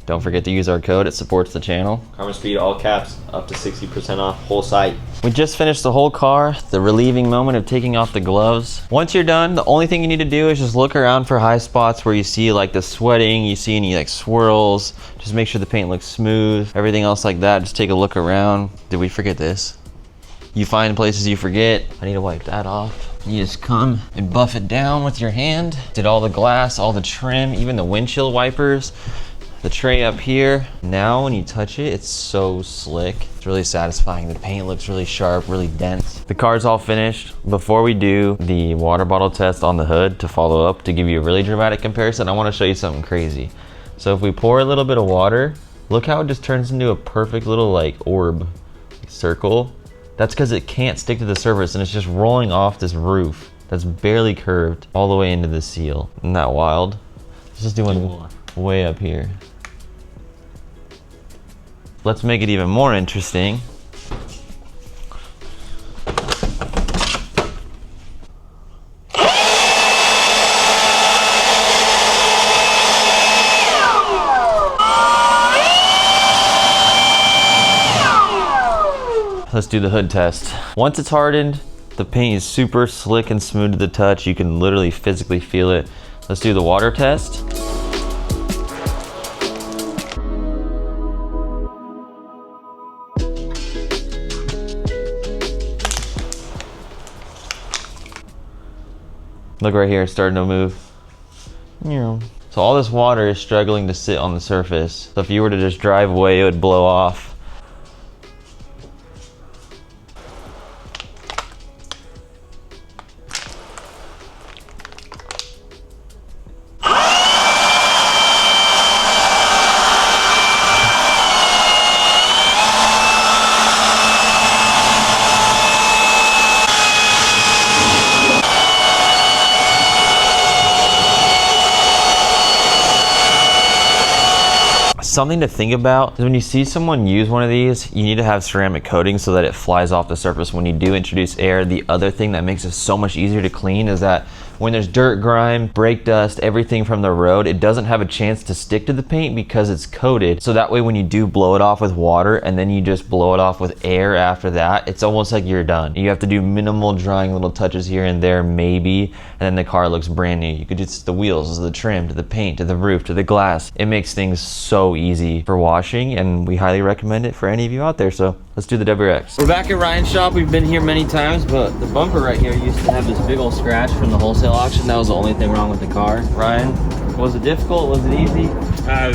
don't forget to use our code. It supports the channel. Karma Speed, all caps, up to 60% off, whole site. We just finished the whole car, the relieving moment of taking off the gloves. Once you're done, the only thing you need to do is just look around for high spots where you see like the sweating, you see any like swirls. Just make sure the paint looks smooth. Everything else like that, just take a look around. Did we forget this? You find places you forget. I need to wipe that off. You just come and buff it down with your hand. Did all the glass, all the trim, even the windshield wipers, the tray up here. Now when you touch it, it's so slick. It's really satisfying. The paint looks really sharp, really dense. The car's all finished. Before we do the water bottle test on the hood to follow up, to give you a really dramatic comparison, I want to show you something crazy. So if we pour a little bit of water, look how it just turns into a perfect little like orb, circle. That's because it can't stick to the surface, and it's just rolling off this roof that's barely curved all the way into the seal. Isn't that wild? It's just doing way up here. Let's make it even more interesting. Let's do the hood test. Once it's hardened, the paint is super slick and smooth to the touch. You can literally physically feel it. Let's do the water test. Look right here, it's starting to move. So all this water is struggling to sit on the surface. So if you were to just drive away, it would blow off. Something to think about is when you see someone use one of these, you need to have ceramic coating so that it flies off the surface when you do introduce air. The other thing that makes it so much easier to clean is that when there's dirt, grime, brake dust, everything from the road, it doesn't have a chance to stick to the paint because it's coated. So that way when you do blow it off with water and then you just blow it off with air after that, it's almost like you're done. You have to do minimal drying little touches here and there maybe, and then the car looks brand new. You could just the wheels, to the trim, to the paint, to the roof, to the glass. It makes things so easy for washing, and we highly recommend it for any of you out there. So let's do the WRX. We're back at Ryan's shop. We've been here many times, but the bumper right here used to have this big old scratch from the wholesale auction. That was the only thing wrong with the car. Ryan, was it difficult? Was it easy?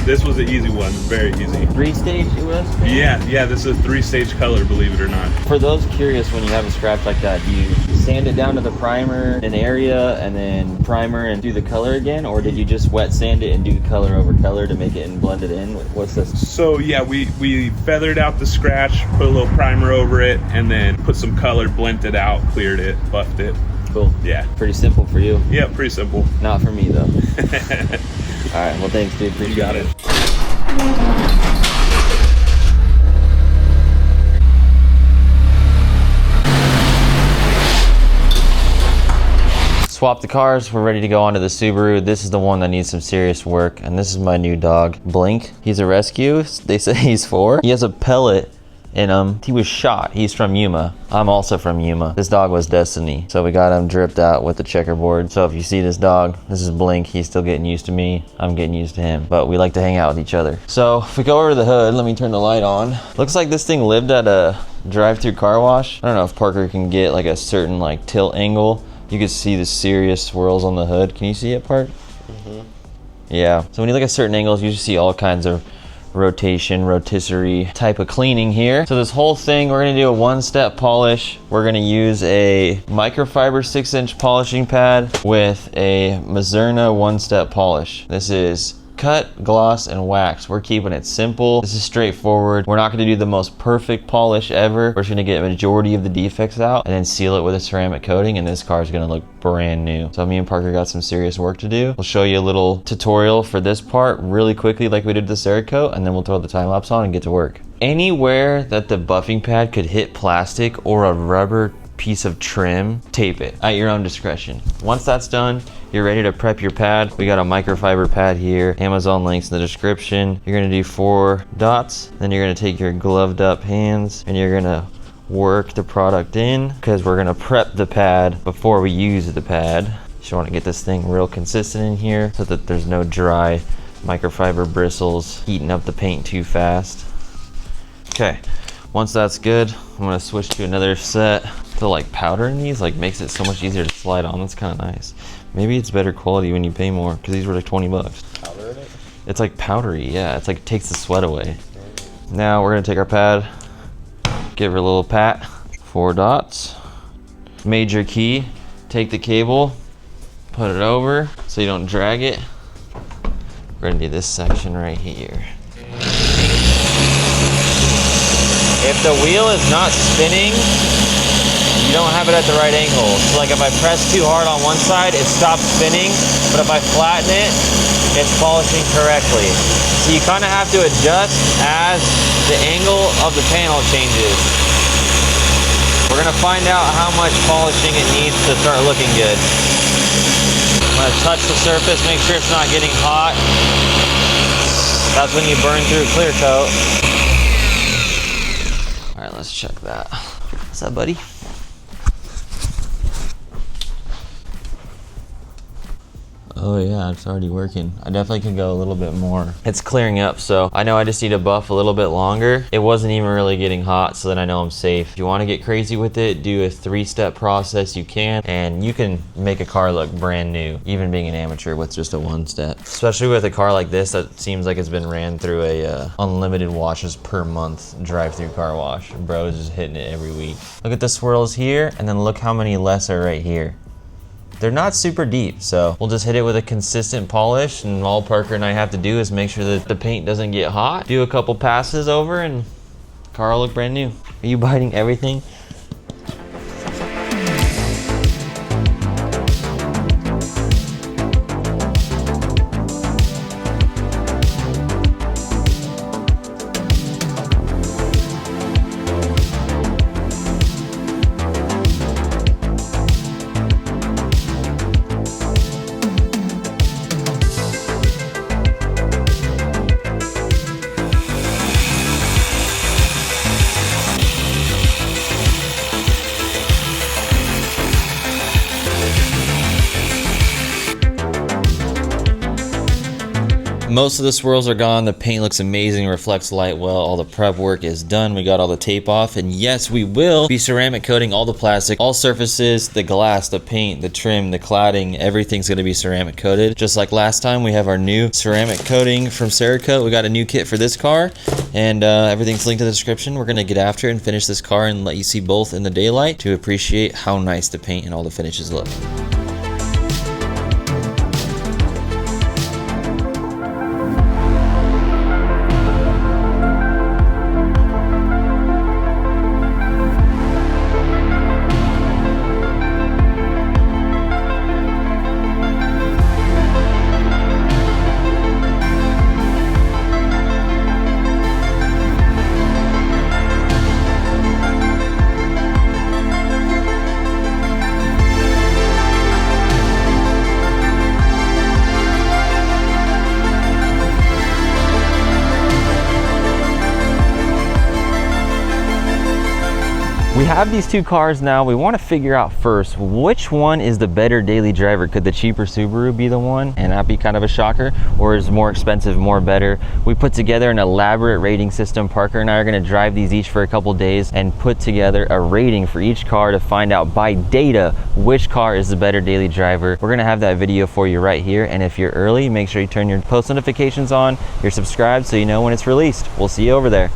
This was an easy one, very easy. 3-stage it was? Yeah, this is a 3-stage color, believe it or not. For those curious, when you have a scratch like that, do you sand it down to the primer in area and then primer and do the color again? Or did you just wet sand it and do color over color to make it and blend it in? What's this? So yeah, we feathered out the scratch, put a little primer over it, and then put some color, blended it out, cleared it, buffed it. Cool. Yeah. Pretty simple for you. Yeah, pretty simple. Not for me though. All right, well thanks dude, appreciate You got it. it. swapped the cars. We're ready to go on to the Subaru. This is the one that needs some serious work, and this is my new dog, Blink. He's a rescue. They say he's 4. He has a pellet in him. He was shot. He's from Yuma. I'm also from Yuma. This dog was Destiny, so we got him dripped out with the checkerboard. So if you see this dog, this is Blink. He's still getting used to me. I'm getting used to him, but we like to hang out with each other. So if we go over to the hood, let me turn the light on. Looks like this thing lived at a drive-through car wash. I don't know if Parker can get like a certain like tilt angle. You can see the serious swirls on the hood. Can you see it, Park? Yeah. So when you look at certain angles, you see all kinds of rotisserie type of cleaning here. So this whole thing, we're gonna do a 1-step polish. We're gonna use a microfiber 6-inch polishing pad with a Mazerna 1-step polish. This is cut, gloss, and wax. We're keeping it simple. This is straightforward. We're not gonna do the most perfect polish ever. We're just gonna get a majority of the defects out and then seal it with a ceramic coating, and this car is gonna look brand new. So me and Parker got some serious work to do. We'll show you a little tutorial for this part really quickly like we did the Cerakote, and then we'll throw the time lapse on and get to work. Anywhere that the buffing pad could hit plastic or a rubber piece of trim, tape it at your own discretion. Once that's done, you're ready to prep your pad. We got a microfiber pad here. Amazon links in the description. You're gonna do 4 dots. Then you're gonna take your gloved up hands and you're gonna work the product in, because we're gonna prep the pad before we use the pad. Just wanna get this thing real consistent in here so that there's no dry microfiber bristles heating up the paint too fast. Okay, once that's good, I'm gonna switch to another set. The like powder in these like makes it so much easier to slide on. That's kind of nice. Maybe it's better quality when you pay more, because these were like 20 bucks. Powder in it? It's like powdery, yeah. It's like it takes the sweat away. Now we're gonna take our pad, give her a little pat. 4 dots. Major key, take the cable, put it over so you don't drag it. We're gonna do this section right here. If the wheel is not spinning, you don't have it at the right angle. So like if I press too hard on one side, it stops spinning, but if I flatten it, it's polishing correctly. So you kind of have to adjust as the angle of the panel changes. We're gonna find out how much polishing it needs to start looking good. I'm gonna touch the surface, make sure it's not getting hot. That's when you burn through clear coat. All right, let's check that. What's up, buddy? Oh yeah, it's already working. I definitely could go a little bit more. It's clearing up, so I know I just need to buff a little bit longer. It wasn't even really getting hot, so then I know I'm safe. If you want to get crazy with it, do a 3-step process, you can, and you can make a car look brand new, even being an amateur with just a 1-step. Especially with a car like this that seems like it's been ran through a unlimited washes per month drive-through car wash. Bro is just hitting it every week. Look at the swirls here, and then look how many less are right here. They're not super deep, so we'll just hit it with a consistent polish, and all Parker and I have to do is make sure that the paint doesn't get hot, do a couple passes over, and the car will look brand new. Are you biting everything? Most of the swirls are gone. The paint looks amazing, reflects light well. All the prep work is done. We got all the tape off, and yes, we will be ceramic coating all the plastic, all surfaces, the glass, the paint, the trim, the cladding, everything's gonna be ceramic coated. Just like last time, we have our new ceramic coating from Cerakote. We got a new kit for this car, and everything's linked in the description. We're gonna get after it and finish this car and let you see both in the daylight to appreciate how nice the paint and all the finishes look. have these two cars now. We want to figure out first, which one is the better daily driver? Could the cheaper Subaru be the one and not be kind of a shocker? Or is more expensive more better? We put together an elaborate rating system. Parker and I are going to drive these each for a couple days and put together a rating for each car to find out by data which car is the better daily driver. We're going to have that video for you right here. And if you're early, make sure you turn your post notifications on, you're subscribed so you know when it's released. We'll see you over there.